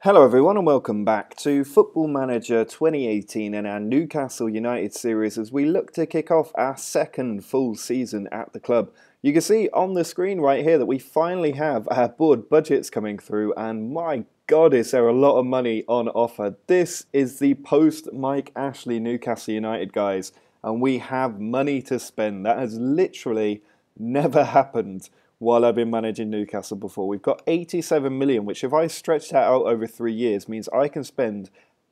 Hello everyone and welcome back to Football Manager 2018 and our Newcastle United series as we look to kick off our second full season at the club. You can see on the screen right here that we finally have our board budgets coming through, and my God, is there a lot of money on offer. This is the post-Mike Ashley Newcastle United, guys, and we have money to spend. That has literally never happened while I've been managing Newcastle before. We've got 87 million, which if I stretch that out over 3 years means I can spend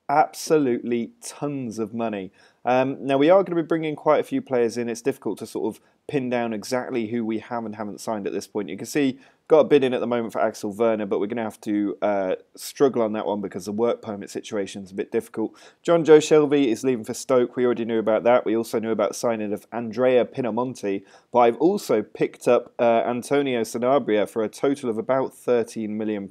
absolutely tons of money. Now we are going to be bringing quite a few players in. It's difficult to sort of pin down exactly who we have and haven't signed at this point. You can see got a bid in at the moment for Axel Werner, but we're going to have to struggle on that one because the work permit situation is a bit difficult. John Joe Shelby is leaving for Stoke. We already knew about that. We also knew about the signing of Andrea Pinamonti, but I've also picked up Antonio Sanabria for a total of about £13 million.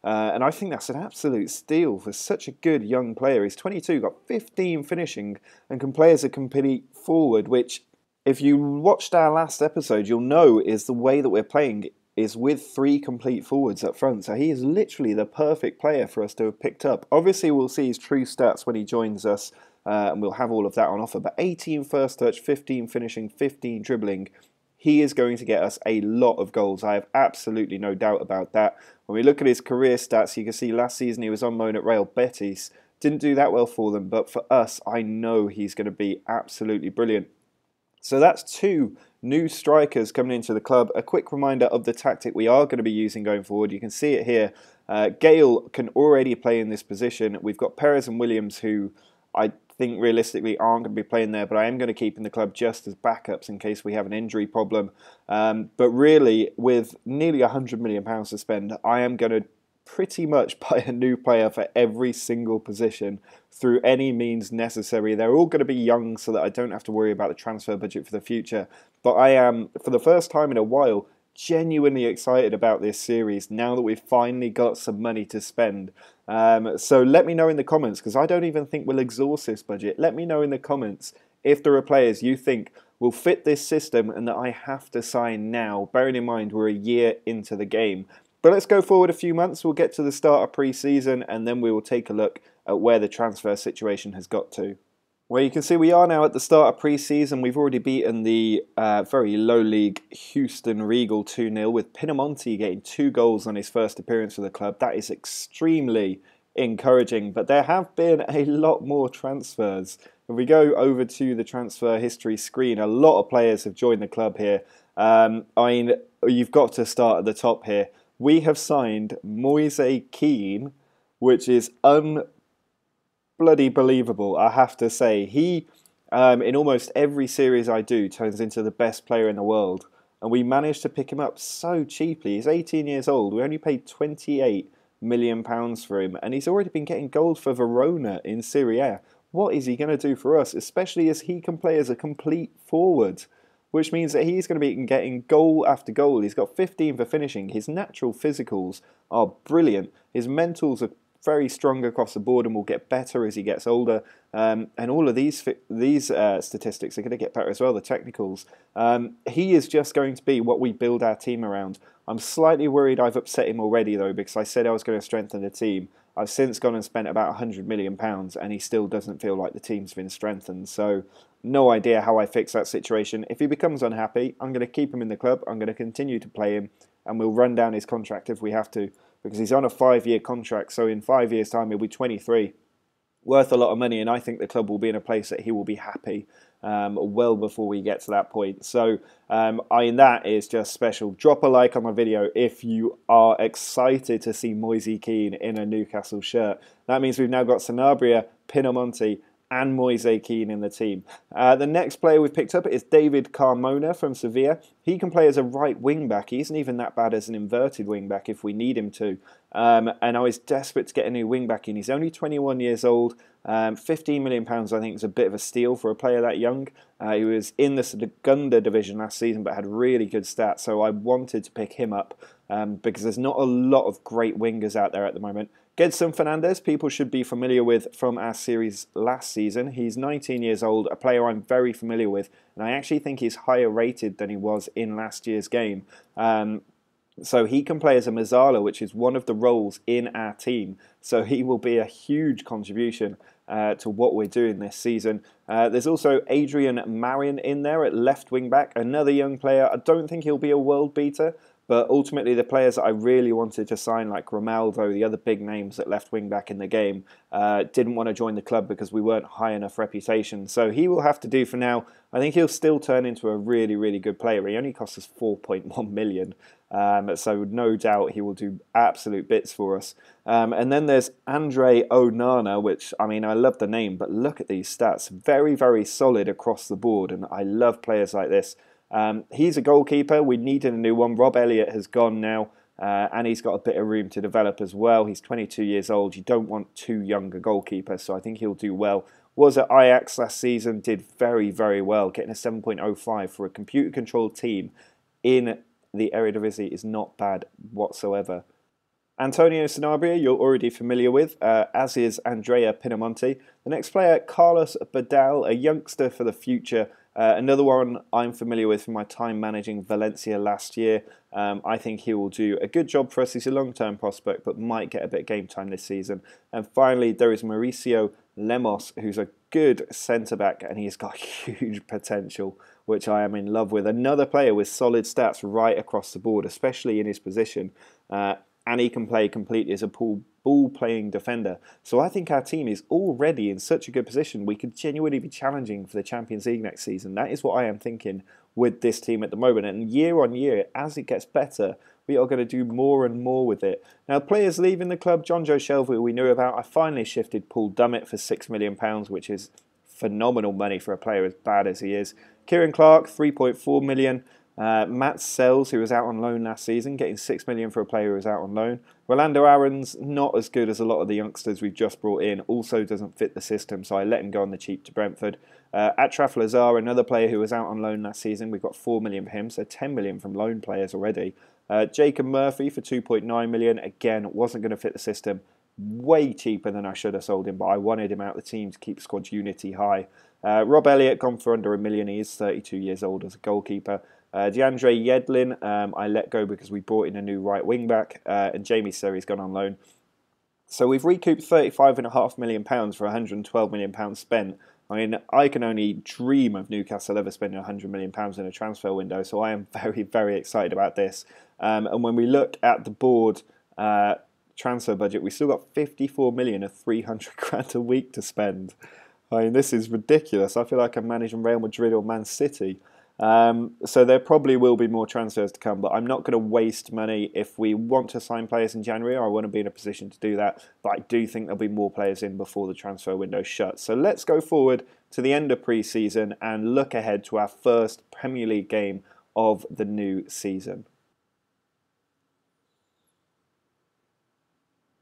And I think that's an absolute steal for such a good young player. He's 22, got 15 finishing, and can play as a complete forward, which, if you watched our last episode, you'll know is the way that we're playing is with 3 complete forwards up front. So he is literally the perfect player for us to have picked up. Obviously, we'll see his true stats when he joins us, and we'll have all of that on offer. But 18 first touch, 15 finishing, 15 dribbling. He is going to get us a lot of goals. I have absolutely no doubt about that. When we look at his career stats, you can see last season he was on loan at Real Betis. Didn't do that well for them, but for us, I know he's going to be absolutely brilliant. So that's 2 new strikers coming into the club. A quick reminder of the tactic we are going to be using going forward. You can see it here. Gale can already play in this position. We've got Perez and Williams, who I think realistically aren't going to be playing there, but I am going to keep in the club just as backups in case we have an injury problem. But really, with nearly £100 million to spend, I am going to pretty much buy a new player for every single position through any means necessary. They're all going to be young so that I don't have to worry about the transfer budget for the future. But I am, for the first time in a while, genuinely excited about this series now that we've finally got some money to spend. So let me know in the comments, because I don't even think we'll exhaust this budget. Let me know in the comments if there are players you think will fit this system and that I have to sign now, bearing in mind we're a year into the game. But let's go forward a few months. We'll get to the start of pre-season and then we will take a look at where the transfer situation has got to. Well, you can see we are now at the start of pre-season. We've already beaten the very low league Houston Regal 2-0 with Pinamonti getting 2 goals on his first appearance for the club. That is extremely encouraging, but there have been a lot more transfers. If we go over to the transfer history screen, a lot of players have joined the club here. I mean, you've got to start at the top here. We have signed Moise Kean, which is bloody believable, I have to say. He, in almost every series I do, turns into the best player in the world. And we managed to pick him up so cheaply. He's 18 years old. We only paid £28 million for him. And he's already been getting goals for Verona in Serie A. What is he going to do for us? Especially as he can play as a complete forward, which means that he's going to be getting goal after goal. He's got 15 for finishing. His natural physicals are brilliant. His mentals are very strong across the board and will get better as he gets older. And all of these statistics are going to get better as well, the technicals. He is just going to be what we build our team around. I'm slightly worried I've upset him already, though, because I said I was going to strengthen the team. I've since gone and spent about £100 million, and he still doesn't feel like the team's been strengthened. So no idea how I fix that situation. If he becomes unhappy, I'm going to keep him in the club. I'm going to continue to play him, and we'll run down his contract if we have to, because he's on a 5-year contract. So in 5 years' time, he'll be 23, worth a lot of money, and I think the club will be in a place that he will be happy well before we get to that point. So that is just special. Drop a like on my video if you are excited to see Moise Kean in a Newcastle shirt. That means we've now got Sanabria, Pinamonti, and Moise Kean in the team. The next player we've picked up is David Carmona from Sevilla. He can play as a right wing-back. He isn't even that bad as an inverted wing-back if we need him to. And I was desperate to get a new wing-back in. He's only 21 years old. £15 million I think is a bit of a steal for a player that young. He was in the Segunda division last season but had really good stats, so I wanted to pick him up because there's not a lot of great wingers out there at the moment. Gedson Fernandez, people should be familiar with from our series last season. He's 19 years old, a player I'm very familiar with, and I actually think he's higher rated than he was in last year's game. So he can play as a Mazzala, which is one of the roles in our team. So he will be a huge contribution to what we're doing this season. There's also Adrien Marion in there at left wing back, another young player. I don't think he'll be a world beater, but ultimately the players that I really wanted to sign, like Ronaldo, the other big names at left wing back in the game, didn't want to join the club because we weren't high enough reputation. So he will have to do for now. I think he'll still turn into a really, really good player. He only costs us 4.1 million. So no doubt he will do absolute bits for us. And then there's Andre Onana, which, I mean, I love the name, but look at these stats. Very, very solid across the board, and I love players like this. He's a goalkeeper. We needed a new one. Rob Elliott has gone now, and he's got a bit of room to develop as well. He's 22 years old. You don't want too young a goalkeeper, so I think he'll do well. Was at Ajax last season, did very, very well, getting a 7.05 for a computer-controlled team in the Eredivisie is not bad whatsoever. Antonio Sanabria, you're already familiar with, as is Andrea Pinamonti. The next player, Carlos Badal, a youngster for the future. Another one I'm familiar with from my time managing Valencia last year. I think he will do a good job for us. He's a long-term prospect, but might get a bit of game time this season. And finally, there is Mauricio Lamaze, who's a good centre-back, and he's got huge potential, which I am in love with. Another player with solid stats right across the board, especially in his position. And he can play completely as a ball-playing defender. So I think our team is already in such a good position. We could genuinely be challenging for the Champions League next season. That is what I am thinking with this team at the moment. And year on year, as it gets better, we are going to do more and more with it. Now, players leaving the club, John Joe Shelvey, we knew about. I finally shifted Paul Dummett for £6 million, which is phenomenal money for a player as bad as he is. Kieran Clark, £3.4 million. Matt Sells, who was out on loan last season, getting £6 million for a player who was out on loan. Rolando Aaron's not as good as a lot of the youngsters we've just brought in, also doesn't fit the system, so I let him go on the cheap to Brentford. Atraf Lazar, another player who was out on loan last season, we've got £4 million for him, so £10 million from loan players already. Jacob Murphy for £2.9 million, again, wasn't going to fit the system. Way cheaper than I should have sold him, but I wanted him out of the team to keep squad unity high. Rob Elliott gone for under £1 million. He is 32 years old as a goalkeeper. DeAndre Yedlin, I let go because we brought in a new right wing back, and Jamie Serry's gone on loan. So we've recouped £35.5 million for £112 million spent. I mean, I can only dream of Newcastle ever spending £100 million in a transfer window, so I am very, very excited about this. And when we look at the board transfer budget, we still got 54 million of 300 grand a week to spend. I mean, this is ridiculous. I feel like I'm managing Real Madrid or Man City. So there probably will be more transfers to come, but I'm not going to waste money. If we want to sign players in January, I want to be in a position to do that, but I do think there'll be more players in before the transfer window shuts. So let's go forward to the end of pre-season and look ahead to our first Premier League game of the new season.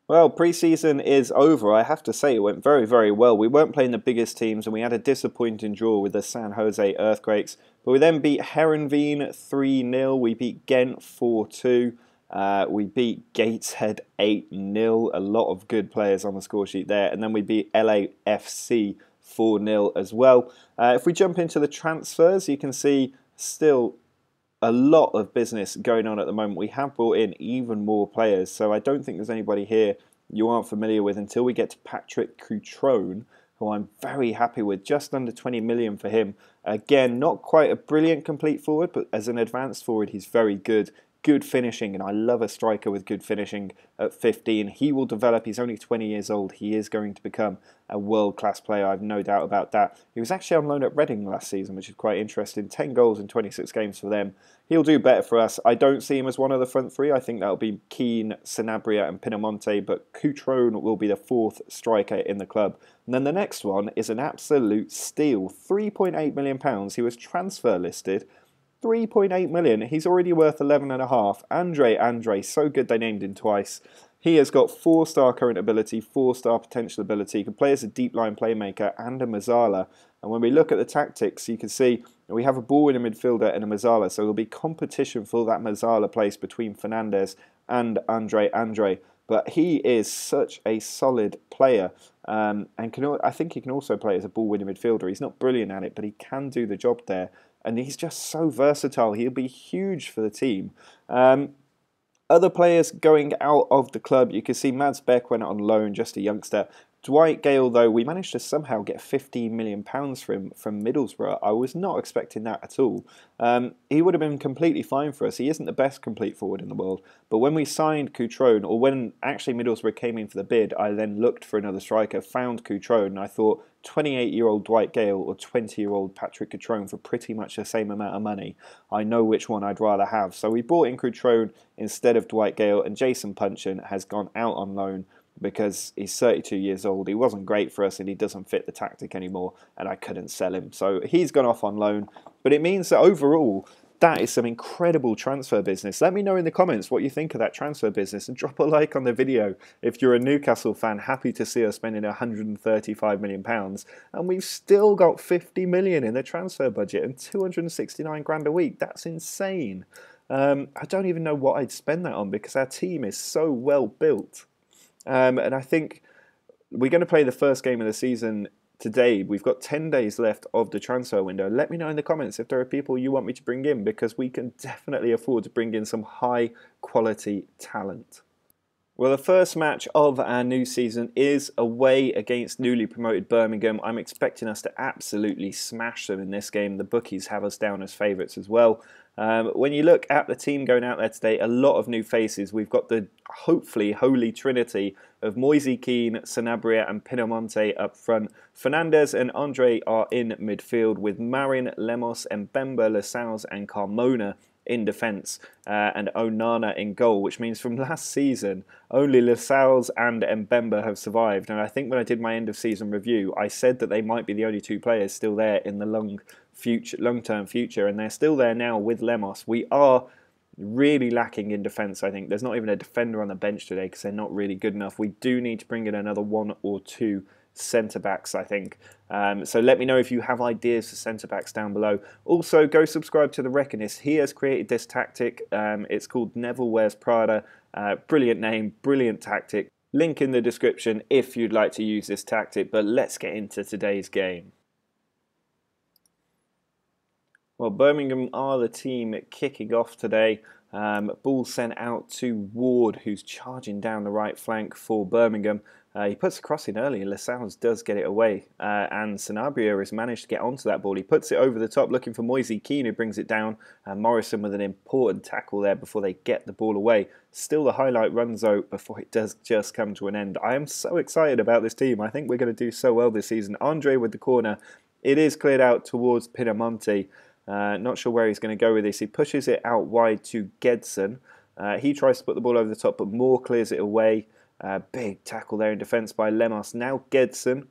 Well, pre-season is over. I have to say it went very, very well. We weren't playing the biggest teams and we had a disappointing draw with the San Jose Earthquakes. But we then beat Heerenveen 3-0. We beat Ghent 4-2. We beat Gateshead 8-0. A lot of good players on the score sheet there. And then we beat LAFC 4-0 as well. If we jump into the transfers, you can see still a lot of business going on at the moment. We have brought in even more players, so I don't think there's anybody here you aren't familiar with until we get to Patrick Cutrone, who I'm very happy with, just under 20 million for him. Again, not quite a brilliant complete forward, but as an advanced forward, he's very good. Good finishing, and I love a striker with good finishing at 15. He will develop. He's only 20 years old. He is going to become a world-class player. I have no doubt about that. He was actually on loan at Reading last season, which is quite interesting. 10 goals in 26 games for them. He'll do better for us. I don't see him as one of the front three. I think that'll be Keane, Sanabria and Pinamonti, but Cutrone will be the fourth striker in the club. And then the next one is an absolute steal. £3.8 million. He was transfer listed. 3.8 million. He's already worth 11.5. Andre, so good they named him twice. He has got 4-star current ability, 4-star potential ability. He can play as a deep line playmaker and a Mazzala. And when we look at the tactics, you can see we have a ball-winning midfielder and a Mazzala. So there'll be competition for that Mazzala place between Fernandes and Andre. But he is such a solid player. And I think he can also play as a ball-winning midfielder. He's not brilliant at it, but he can do the job there. And he's just so versatile. He'll be huge for the team. Other players going out of the club, you can see Mads Beck went on loan, just a youngster. Dwight Gale, though, we managed to somehow get £15 million for him from Middlesbrough. I was not expecting that at all. He would have been completely fine for us. He isn't the best complete forward in the world. But when we signed Cutrone, or when actually Middlesbrough came in for the bid, I then looked for another striker, found Cutrone, and I thought 28-year-old Dwight Gale or 20-year-old Patrick Cutrone for pretty much the same amount of money. I know which one I'd rather have. So we brought in Cutrone instead of Dwight Gale, and Jason Puncheon has gone out on loan because he's 32 years old. He wasn't great for us and he doesn't fit the tactic anymore, and I couldn't sell him. So he's gone off on loan. But it means that overall, that is some incredible transfer business. Let me know in the comments what you think of that transfer business, and drop a like on the video if you're a Newcastle fan happy to see us spending £135 million. And we've still got 50 million in the transfer budget and 269 grand a week. That's insane. I don't even know what I'd spend that on because our team is so well built. And I think we're going to play the first game of the season today. We've got 10 days left of the transfer window. Let me know in the comments if there are people you want me to bring in, because we can definitely afford to bring in some high quality talent. Well, the first match of our new season is away against newly promoted Birmingham. I'm expecting us to absolutely smash them in this game. The bookies have us down as favourites as well. When you look at the team going out there today, a lot of new faces. We've got the hopefully holy trinity of Moise Kean, Sanabria and Pinamonte up front. Fernandez and Andre are in midfield with Marion, Lemos, Mbemba, Lascelles and Carmona in defence, and Onana in goal, which means from last season only Lascelles and Mbemba have survived. And I think when I did my end of season review, I said that they might be the only two players still there in the long-term future, and they're still there now with Lemos. We are really lacking in defence, I think. There's not even a defender on the bench today because they're not really good enough. We do need to bring in another one or two centre-backs, I think. So let me know if you have ideas for centre-backs down below. Also, go subscribe to The Reckonist. He has created this tactic. It's called Neville Wears Prada. Brilliant name, brilliant tactic. Link in the description if you'd like to use this tactic. But let's get into today's game. Well, Birmingham are the team kicking off today. Ball sent out to Ward, who's charging down the right flank for Birmingham. He puts a cross in early, and Lascelles does get it away. And Sanabria has managed to get onto that ball. He puts it over the top, looking for Moise Kean, who brings it down. Morrison with an important tackle there before they get the ball away. Still the highlight runs out before it does just come to an end. I am so excited about this team. I think we're going to do so well this season. Andre with the corner. It is cleared out towards Pinamonte. Not sure where he's going to go with this. He pushes it out wide to Gedson. He tries to put the ball over the top, but Moore clears it away. Big tackle there in defence by Lemos. Now Gedson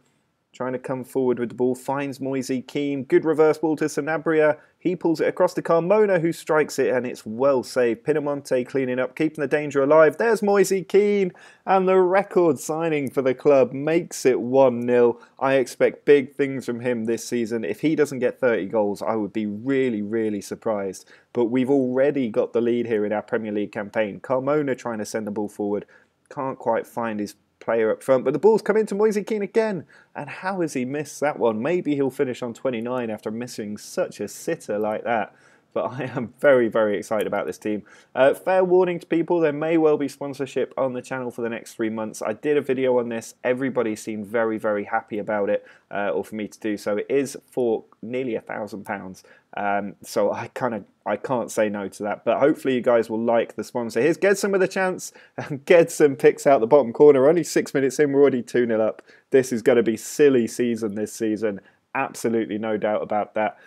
trying to come forward with the ball. Finds Moise Kean. Good reverse ball to Sanabria. He pulls it across to Carmona, who strikes it, and it's well saved. Pinamonte cleaning up, keeping the danger alive. There's Moise Kean, and the record signing for the club makes it 1-0. I expect big things from him this season. If he doesn't get 30 goals, I would be really, really surprised. But we've already got the lead here in our Premier League campaign. Carmona trying to send the ball forward. Can't quite find his player up front, but the ball's come into Moise Kean again, and how has he missed that one? Maybe he'll finish on 29 after missing such a sitter like that. But I am very, very excited about this team. Fair warning to people, there may well be sponsorship on the channel for the next 3 months. I did a video on this. Everybody seemed very, very happy about it, or for me to do so. It is for nearly £1,000. So I can't say no to that. But hopefully you guys will like the sponsor. Here's Gedson with a chance. And Gedson picks out the bottom corner. Only 6 minutes in, we're already 2-0 up. This is going to be silly season this season. Absolutely no doubt about that.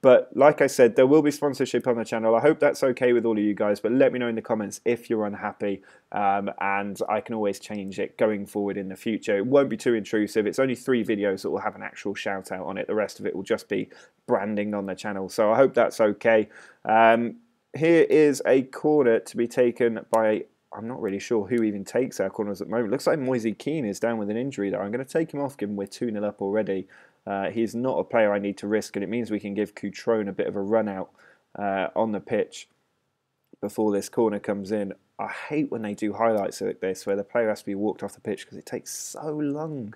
But like I said, there will be sponsorship on the channel. I hope that's okay with all of you guys, but let me know in the comments if you're unhappy, and I can always change it going forward in the future. It won't be too intrusive. It's only 3 videos that will have an actual shout out on it. The rest of it will just be branding on the channel, so I hope that's okay. Here is a corner to be taken by, I'm not really sure who even takes our corners at the moment. Looks like Moise Kean is down with an injury there. I'm going to take him off given we're 2-0 up already. He's not a player I need to risk, and it means we can give Cutrone a bit of a run out on the pitch before this corner comes in. I hate when they do highlights like this where the player has to be walked off the pitch because it takes so long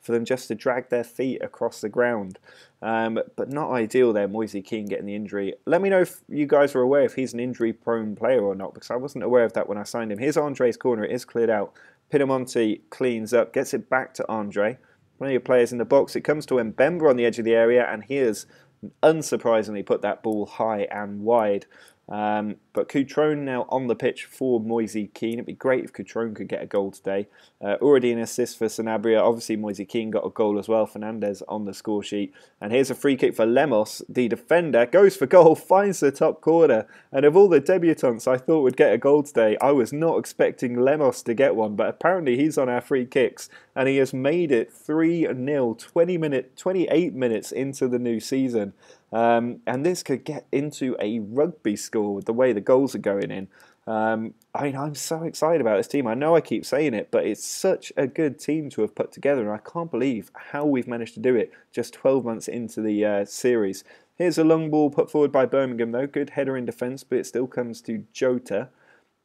for them just to drag their feet across the ground. But not ideal there, Moise Kean getting the injury. Let me know if you guys are aware if he's an injury-prone player or not, because I wasn't aware of that when I signed him. Here's Andre's corner. It is cleared out. Pinamonti cleans up, gets it back to Andre. Plenty of players in the box. It comes to Mbemba on the edge of the area, and he has unsurprisingly put that ball high and wide. But Cutrone now on the pitch for Moise Kean. It'd be great if Cutrone could get a goal today. Already an assist for Sanabria. Obviously Moise Kean got a goal as well. Fernandez on the score sheet. And here's a free kick for Lemos. The defender goes for goal, finds the top corner. And of all the debutants I thought would get a goal today, I was not expecting Lemos to get one. But apparently he's on our free kicks. And he has made it 3-0, 28 minutes into the new season. And this could get into a rugby score with the way the goals are going in. I mean, I'm so excited about this team. I know I keep saying it, but it's such a good team to have put together. And I can't believe how we've managed to do it just 12 months into the series. Here's a long ball put forward by Birmingham, though. Good header in defence, but it still comes to Jota.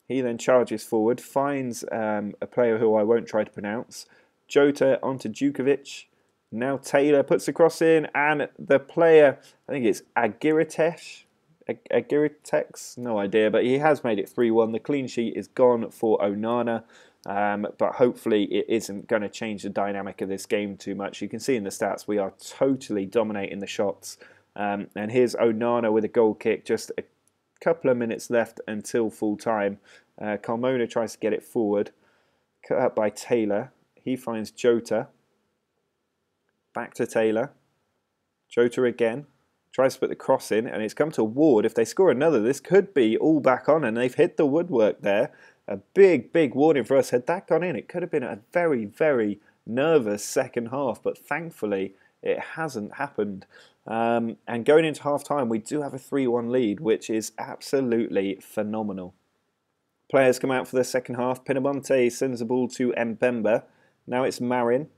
He then charges forward, finds a player who I won't try to pronounce. Jota onto Djukovic. Now Taylor puts the cross in, and the player, I think it's Agiritex, no idea, but he has made it 3-1. The clean sheet is gone for Onana, but hopefully it isn't going to change the dynamic of this game too much. You can see in the stats we are totally dominating the shots. And here's Onana with a goal kick, just a couple of minutes left until full time. Carmona tries to get it forward, cut out by Taylor. He finds Jota. Back to Taylor. Jota again. Tries to put the cross in, and it's come to Ward. If they score another, this could be all back on, and they've hit the woodwork there. A big, big warning for us. Had that gone in, it could have been a very, very nervous second half, but thankfully it hasn't happened. And going into half-time, we do have a 3-1 lead, which is absolutely phenomenal. Players come out for the second half. Pinamonti sends the ball to Mbemba. Now it's Marion.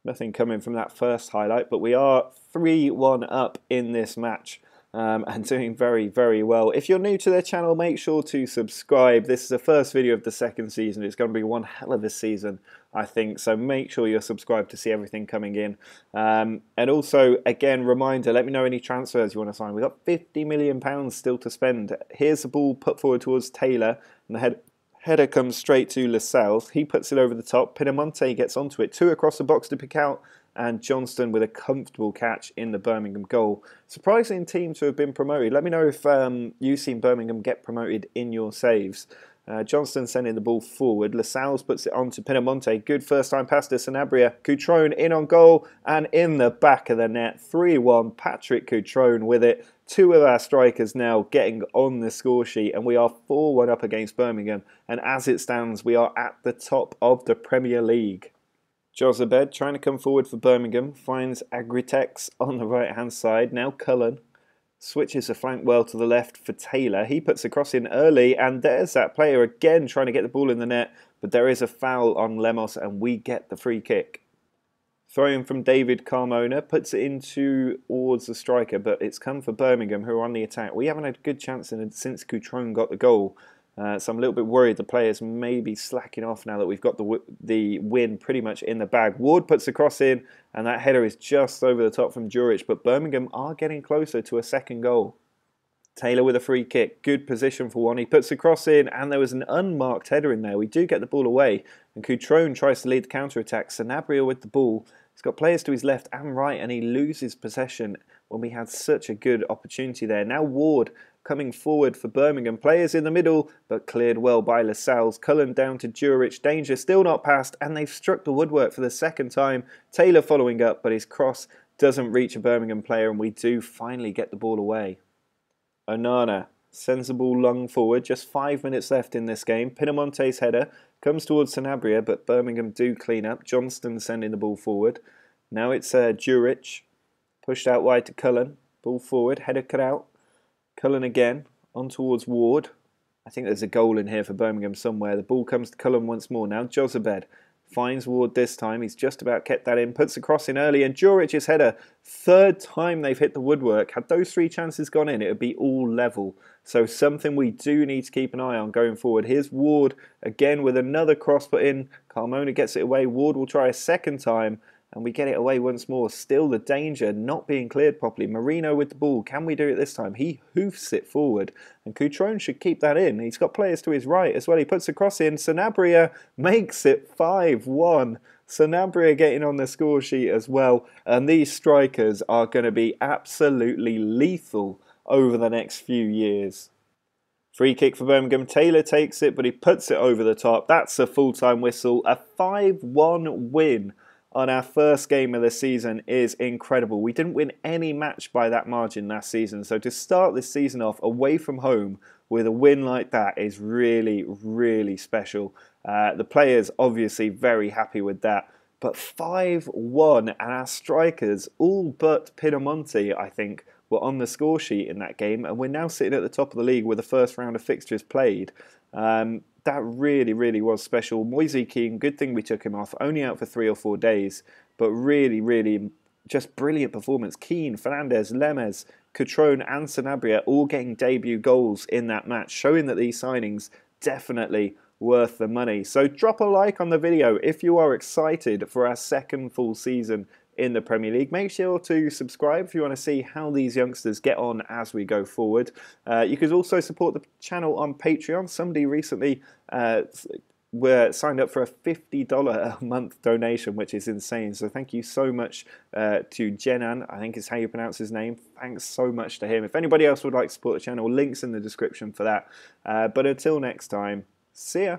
Nothing coming from that first highlight, but we are 3-1 up in this match and doing very, very well. If you're new to the channel, make sure to subscribe. This is the first video of the second season. It's going to be one hell of a season, I think, so make sure you're subscribed to see everything coming in. And also, again, reminder, let me know any transfers you want to sign. We've got £50 million still to spend. Here's the ball put forward towards Taylor, and the header comes straight to Lascelles. He puts it over the top. Pinamonti gets onto it. 2 across the box to pick out. And Johnston with a comfortable catch in the Birmingham goal. Surprising team to have been promoted. Let me know if you've seen Birmingham get promoted in your saves. Johnston sending the ball forward. Lascelles puts it on to Pinamonti. Good first time pass to Sanabria. Cutrone in on goal and in the back of the net. 3-1. Patrick Cutrone with it. 2 of our strikers now getting on the score sheet, and we are 4-1 up against Birmingham. And as it stands, we are at the top of the Premier League. Jozabed trying to come forward for Birmingham. Finds Agritex on the right-hand side. Now Cullen switches the flank well to the left for Taylor. He puts the cross in early, and there's that player again trying to get the ball in the net. But there is a foul on Lemos, and we get the free kick. Throw-in from David Carmona, puts it into towards the striker, but it's come for Birmingham, who are on the attack. We haven't had a good chance since Cutrone got the goal, so I'm a little bit worried the players may be slacking off now that we've got the win pretty much in the bag. Ward puts the cross in, and that header is just over the top from Djuric, but Birmingham are getting closer to a second goal. Taylor with a free kick, good position for one. He puts the cross in, and there was an unmarked header in there. We do get the ball away, and Cutrone tries to lead the counter-attack. Sanabria with the ball. He's got players to his left and right, and he loses possession when we had such a good opportunity there. Now Ward coming forward for Birmingham. Players in the middle, but cleared well by Lascelles. Cullen down to Djuric. Danger still not passed, and they've struck the woodwork for the second time. Taylor following up, but his cross doesn't reach a Birmingham player, and we do finally get the ball away. Onana sends the ball long forward. Just 5 minutes left in this game. Pinamonti's header comes towards Sanabria, but Birmingham do clean up. Johnston sending the ball forward. Now it's Djuric. Pushed out wide to Cullen. Ball forward. Header cut out. Cullen again. On towards Ward. I think there's a goal in here for Birmingham somewhere. The ball comes to Cullen once more. Now Jozabed finds Ward this time. He's just about kept that in, puts the cross in early, and Djuric's header, third time they've hit the woodwork. Had those 3 chances gone in, it would be all level. So something we do need to keep an eye on going forward. Here's Ward again with another cross put in. Carmona gets it away. Ward will try a second time, and we get it away once more. Still the danger not being cleared properly. Marino with the ball. Can we do it this time? He hoofs it forward. And Cutrone should keep that in. He's got players to his right as well. He puts the cross in. Sanabria makes it 5-1. Sanabria getting on the score sheet as well. And these strikers are going to be absolutely lethal over the next few years. Free kick for Birmingham. Taylor takes it, but he puts it over the top. That's a full-time whistle. A 5-1 win on our first game of the season is incredible. We didn't win any match by that margin last season, so to start this season off away from home with a win like that is really, really special. The players obviously very happy with that, but 5-1, and our strikers, all but Pinamonti, I think, were on the score sheet in that game, and we're now sitting at the top of the league with the first round of fixtures played. That really, really was special. Moise Kean, good thing we took him off, only out for 3 or 4 days, but really, really just brilliant performance. Kean, Fernandez, Lamaze, Cutrone and Sanabria all getting debut goals in that match, showing that these signings definitely worth the money. So drop a like on the video if you are excited for our second full season in the Premier League. Make sure to subscribe if you want to see how these youngsters get on as we go forward. You could also support the channel on Patreon. Somebody recently were signed up for a $50 a month donation, which is insane. So thank you so much to Jenan, I think is how you pronounce his name. Thanks so much to him. If anybody else would like to support the channel, links in the description for that. But until next time, see ya.